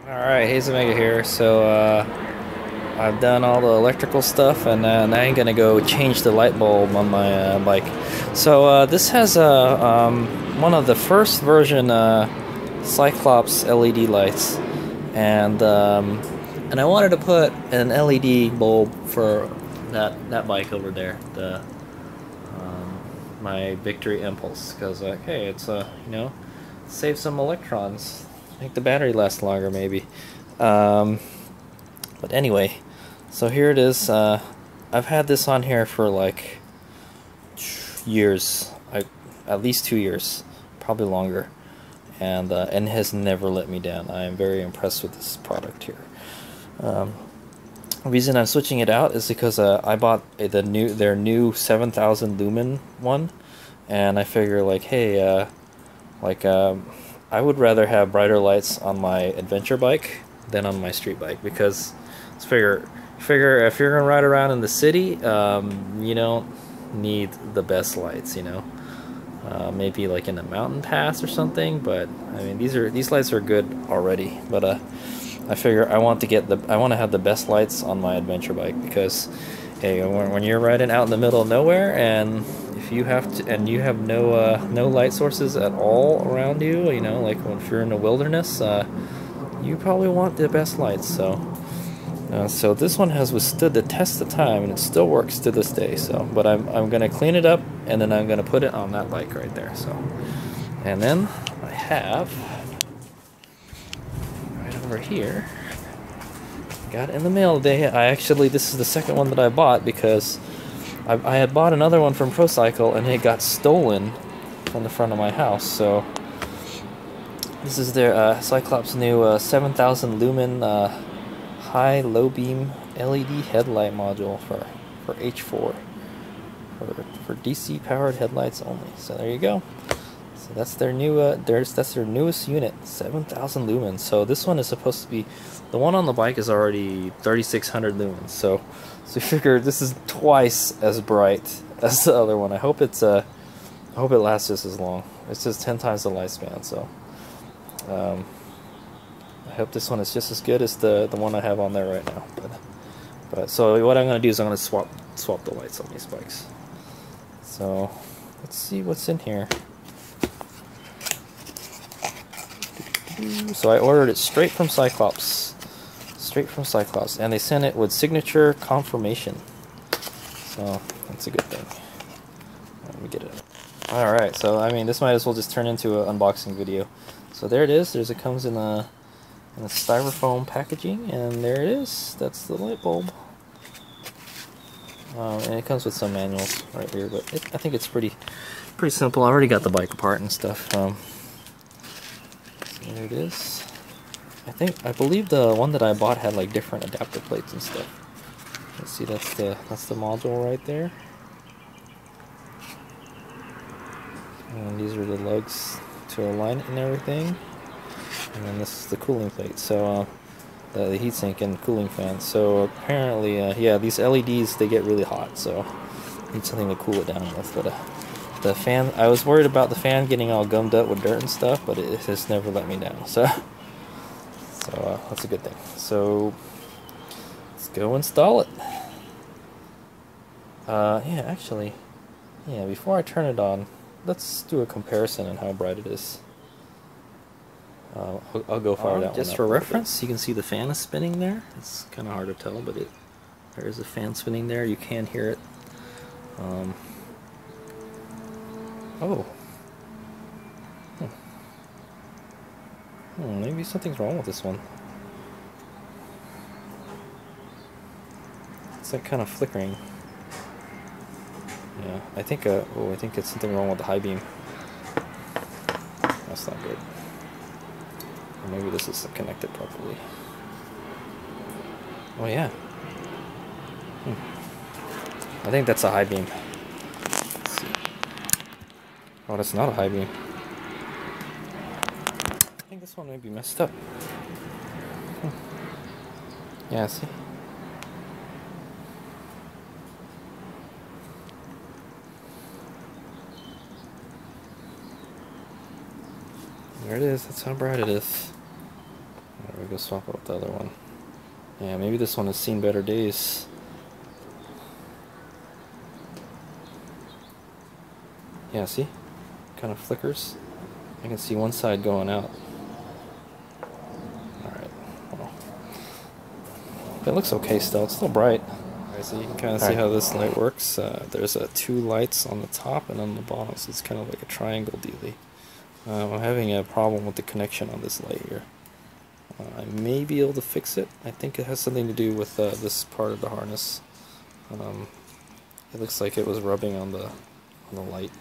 Alright, HadesOmega here. So, I've done all the electrical stuff, and now I'm gonna go change the light bulb on my bike. So, this has one of the first version Cyclops LED lights, and I wanted to put an LED bulb for that bike over there, the my Victory Impulse, because hey, it's save some electrons. Make the battery last longer, maybe. But anyway, so here it is. I've had this on here for like years, at least 2 years, probably longer, and it has never let me down. I am very impressed with this product here. The reason I'm switching it out is because I bought their new 7,000 lumen one, and I figure like, hey, I would rather have brighter lights on my adventure bike than on my street bike, because figure if you're gonna ride around in the city, you don't need the best lights, maybe like in a mountain pass or something. But I mean, these lights are good already. But I figure I want to have the best lights on my adventure bike, because hey, when you're riding out in the middle of nowhere, and if you have no light sources at all around you, like if you're in the wilderness, you probably want the best lights. So this one has withstood the test of time, and it still works to this day. So, but I'm gonna clean it up, and then I'm gonna put it on that bike right there. So, and then I have right over here. Got it in the mail today. This is the second one that I bought, because I had bought another one from ProCycle, and it got stolen from the front of my house. So this is their Cyclops new 7,000 lumen high low beam LED headlight module for H4 for DC powered headlights only. So there you go. So that's their new that's their newest unit, 7,000 lumens. So this one is supposed to be, the one on the bike is already 3,600 lumens. So you figure this is twice as bright as the other one. I hope it lasts just as long. It's just 10 times the lifespan. So I hope this one is just as good as the one I have on there right now. But so what I'm gonna do is I'm gonna swap the lights on these bikes. So let's see what's in here. So I ordered it straight from Cyclops, and they sent it with signature confirmation. So that's a good thing. Let me get it. All right, so I mean, this might as well just turn into an unboxing video. So there it is. It comes in a styrofoam packaging, and there it is. That's the light bulb. And it comes with some manuals right here, but I think it's pretty simple. I already got the bike apart and stuff. There it is. I believe the one that I bought had like different adapter plates and stuff. Let's see, that's the module right there. And these are the lugs to align it and everything. And then this is the cooling plate. So the heatsink and cooling fan. So apparently, yeah, these LEDs, they get really hot, so I need something to cool it down with. But the fan, I was worried about the fan getting all gummed up with dirt and stuff, but it has never let me down. So that's a good thing. So let's go install it. Yeah, actually, yeah, before I turn it on, let's do a comparison on how bright it is. I'll go fire that one just for reference. You can see the fan is spinning there. It's kind of hard to tell, but there is a fan spinning there. You can hear it. Oh. Maybe something's wrong with this one. It's like kind of flickering. Yeah, I think it's something wrong with the high beam. That's not good. Or maybe this is connected properly. Oh yeah. I think that's a high beam. Let's see. Oh, that's not a high beam. I think this one may be messed up. Yeah, see? There it is. That's how bright it is. There we we go swap out the other one. Yeah, maybe this one has seen better days. Yeah, see? Kind of flickers. I can see one side going out. Alright, well. It looks okay still, it's still bright. Alright, so you can kind of see how this light works. There's two lights on the top and on the bottom, so it's kind of like a triangle dealie. I'm having a problem with the connection on this light here. I may be able to fix it. I think it has something to do with this part of the harness. It looks like it was rubbing on the light,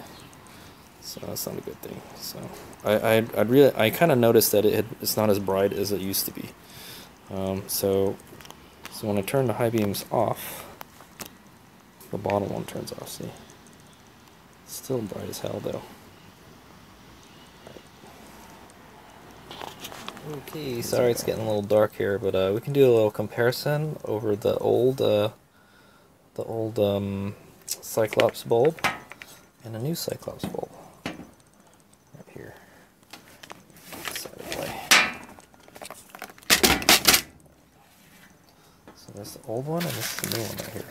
so that's not a good thing. So I kind of noticed that it's not as bright as it used to be. So when I turn the high beams off, the bottom one turns off. See, it's still bright as hell though. Okay, sorry it's getting a little dark here, but we can do a little comparison over the old Cyclops bulb and a new Cyclops bulb. Right here. Side of the way. So there's the old one and this is the new one right here.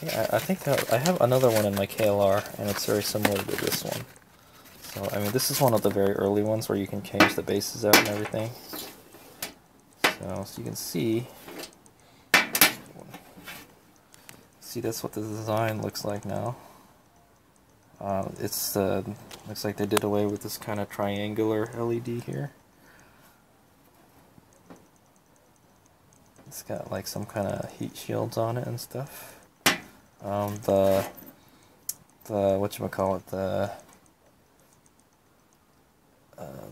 Yeah, I think that I have another one in my KLR and it's very similar to this one. So, I mean, this is one of the very early ones where you can change the bases out and everything. So you can see, that's what the design looks like now. Looks like they did away with this kind of triangular LED here. It's got like some kind of heat shields on it and stuff.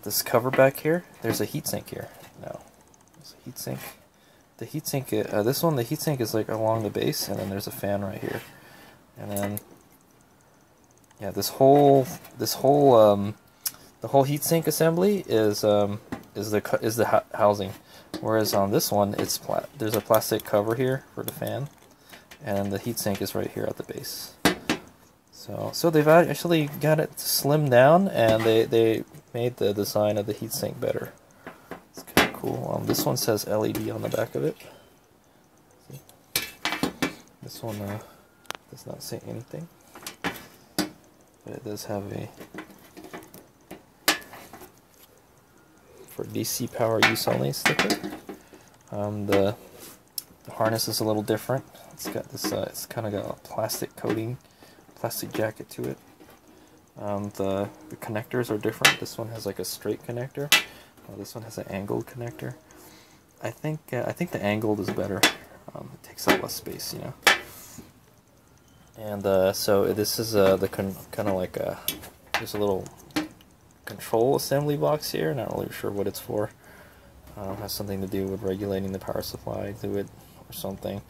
This cover back here, there's a heatsink here. No, there's a heatsink. The heatsink, this one, the heatsink is like along the base, and then there's a fan right here, and then yeah, the whole heatsink assembly is the housing, whereas on this one there's a plastic cover here for the fan, and the heatsink is right here at the base. So they've actually got it slimmed down, and they made the design of the heatsink better. It's kind of cool. This one says LED on the back of it. See? This one does not say anything, but it does have a for DC power use only sticker. The harness is a little different. It's got this. It's kind of got a plastic coating. Plastic jacket to it. The connectors are different. This one has like a straight connector. This one has an angled connector. I think the angled is better. It takes up less space, you know. And so this is kind of like there's a little control assembly box here. Not really sure what it's for. It has something to do with regulating the power supply to it or something.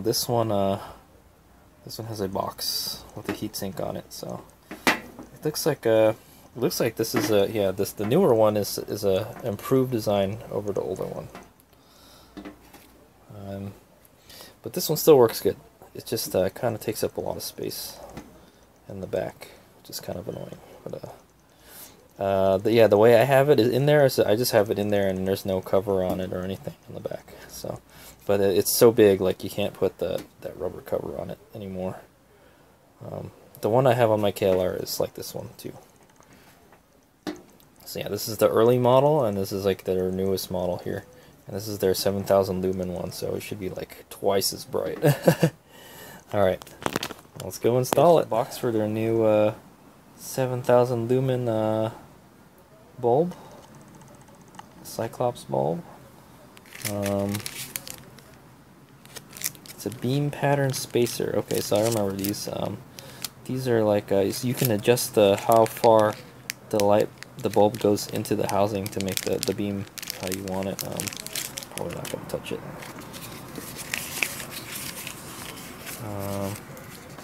This one has a box with a heatsink on it, so it looks like this is the newer one is a improved design over the older one. But this one still works good. It just kind of takes up a lot of space in the back, which is kind of annoying. But the way I have it is in there. I just have it in there, and there's no cover on it or anything in the back. So. But it's so big, like you can't put that rubber cover on it anymore. The one I have on my KLR is like this one too. So yeah, this is the early model, and this is like their newest model here. And this is their 7,000 lumen one, so it should be like twice as bright. Alright, let's go install it. Box for their new 7,000 lumen bulb. Cyclops bulb. It's a beam pattern spacer. Okay, so I remember these. These are like you can adjust how far the bulb goes into the housing to make the beam how you want it. Probably not gonna touch it.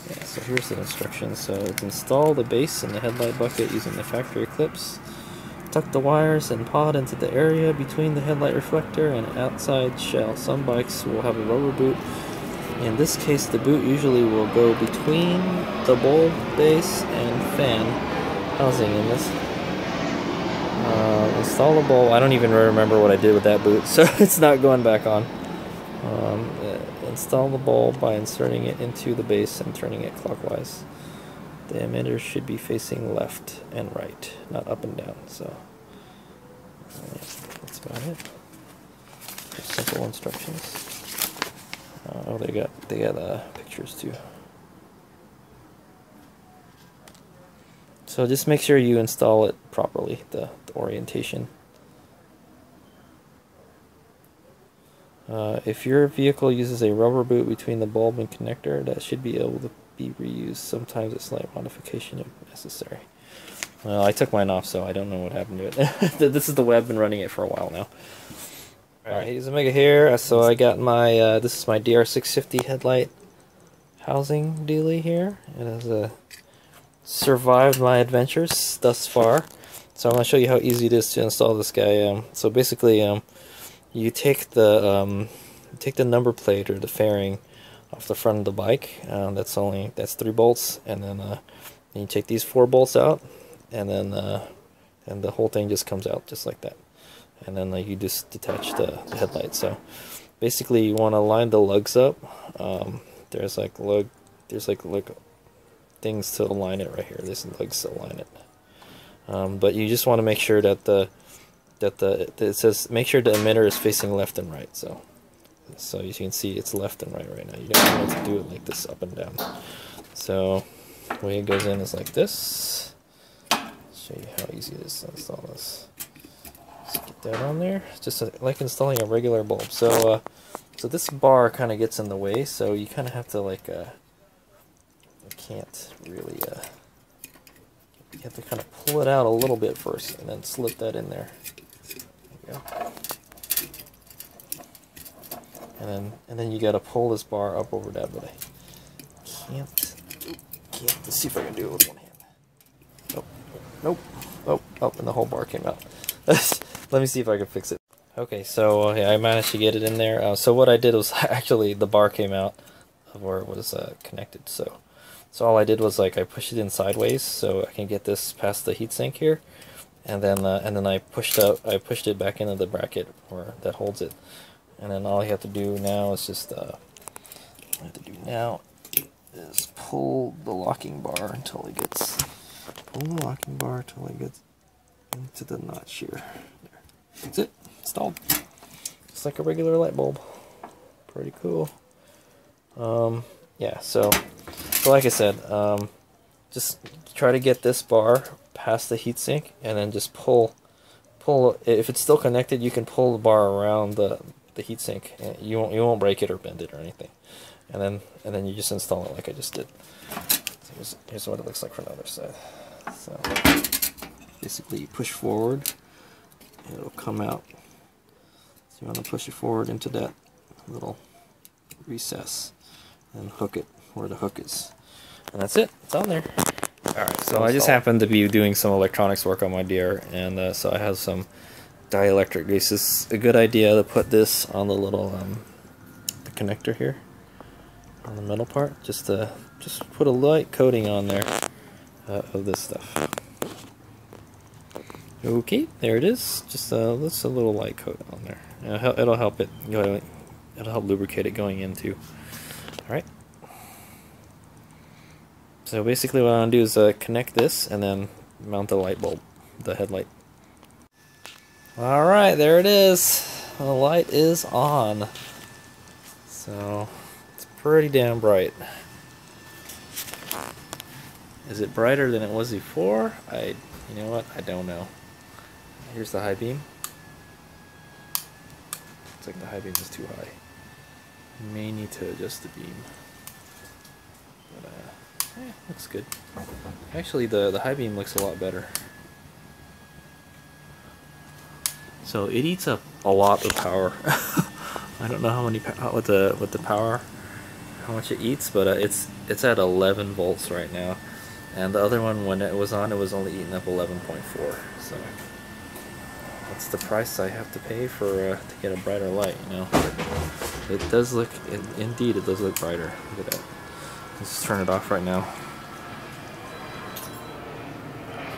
Yeah, so here's the instructions. So it's install the base in the headlight bucket using the factory clips. Tuck the wires and pod into the area between the headlight reflector and outside shell. Some bikes will have a rubber boot. In this case, the boot usually will go between the bulb base and fan housing in this. install the bulb. I don't even remember what I did with that boot, so it's not going back on. Install the bulb by inserting it into the base and turning it clockwise. The emitter should be facing left and right, not up and down. So that's about it. Simple instructions. Oh, they got pictures too. So just make sure you install it properly, the orientation. If your vehicle uses a rubber boot between the bulb and connector, that should be able to be reused. Sometimes a slight modification if necessary. Well, I took mine off, so I don't know what happened to it. This is the way I've been running it for a while now. Alright, HadesOmega here. So I got my, this is my DR650 headlight housing dealie here. It has survived my adventures thus far. So I'm going to show you how easy it is to install this guy. So basically, you take the number plate or the fairing off the front of the bike. That's 3 bolts, and then you take these 4 bolts out, and then and the whole thing just comes out just like that. And then you just detach the headlight. So basically, you want to line the lugs up. There's like things to align it right here. There's lugs to align it. But you just want to make sure that it says make sure the emitter is facing left and right. So you can see it's left and right now. You don't want to do it like this up and down. So the way it goes in is like this. I'll show you how easy it is to install this. Just get that on there. It's just like installing a regular bulb. So so this bar kind of gets in the way. So you kind of have to like you can't really you have to kind of pull it out a little bit first and then slip that in there. There you go. And then you got to pull this bar up over that, but I can't. Let's see if I can do it with one hand. Nope. Oh, and the whole bar came out. Let me see if I can fix it. Okay, so yeah, I managed to get it in there. So what I did was actually the bar came out of where it was connected. So all I did was I pushed it in sideways so I can get this past the heatsink here, and then I pushed it back into the bracket where that holds it. And then all you have to do now is just pull the locking bar until it gets into the notch here. There. That's it. Installed. Just like a regular light bulb. Pretty cool. Yeah. So like I said, just try to get this bar past the heatsink, and then just pull. If it's still connected, you can pull the bar around the heatsink. You won't break it or bend it or anything. And then you just install it like I just did. So here's what it looks like from the other side. So basically, you push forward, it'll come out. So you want to push it forward into that little recess and hook it where the hook is. And that's it. It's on there. Alright, so I just happened to be doing some electronics work on my DR, and so I have some dielectric grease. It's a good idea to put this on the little the connector here on the metal part. Just put a light coating on there of this stuff. Okay, there it is. Just a little light coat on there. It'll help it. It'll help lubricate it going in too. All right. So basically, what I'm gonna do is connect this and then mount the light bulb, the headlight. All right, there it is. The light is on. So it's pretty damn bright. Is it brighter than it was before? You know what? I don't know. Here's the high beam. Looks like the high beam is too high. May need to adjust the beam. But looks good. Actually, the high beam looks a lot better. So it eats up a lot of power. I don't know how many what the power, how much it eats, but it's at 11 volts right now. And the other one, when it was on, it was only eating up 11.4. So that's the price I have to pay for to get a brighter light, you know. It does look, indeed, it does look brighter. Look at that. Let's just turn it off right now.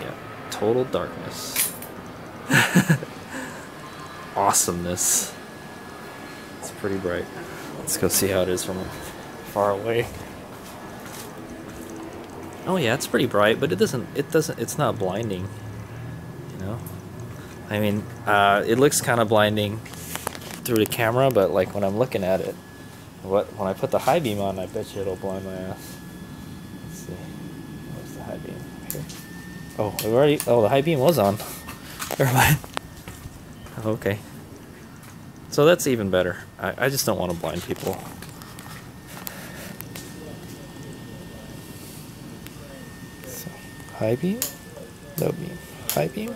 Yeah, total darkness. Awesomeness. It's pretty bright. Let's go see how it is from far away. Oh yeah, it's pretty bright, but it's not blinding, you know? I mean, it looks kind of blinding through the camera, but like when I'm looking at it, when I put the high beam on, I bet you it'll blind my ass. Let's see. Where's the high beam? Here. Oh, the high beam was on. Never mind. Okay. So that's even better. I just don't want to blind people. So, high beam, low beam, high beam.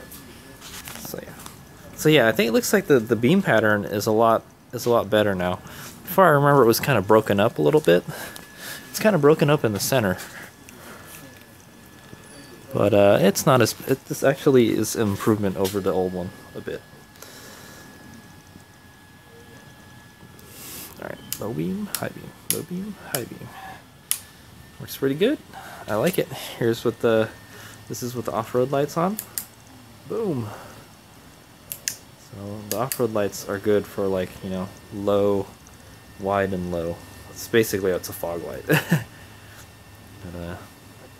So yeah, I think it looks like the beam pattern is a lot better now. Before I remember, it was kind of broken up a little bit. It's kind of broken up in the center, but it's not as. This actually is an improvement over the old one a bit. All right, low beam, high beam, low beam, high beam. Works pretty good. I like it. Here's what this is with the off-road lights on. Boom. So the off-road lights are good for, like, you know, low, wide, and low. It's a fog light. It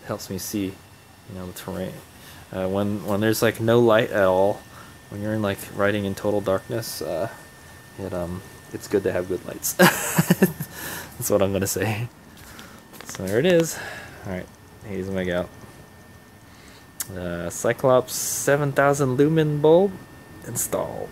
helps me see, you know, the terrain. When there's like no light at all, when you're in like riding in total darkness, it's good to have good lights. That's what I'm gonna say. So there it is. All right, HadesOmega out. Cyclops 7000 lumen bulb installed.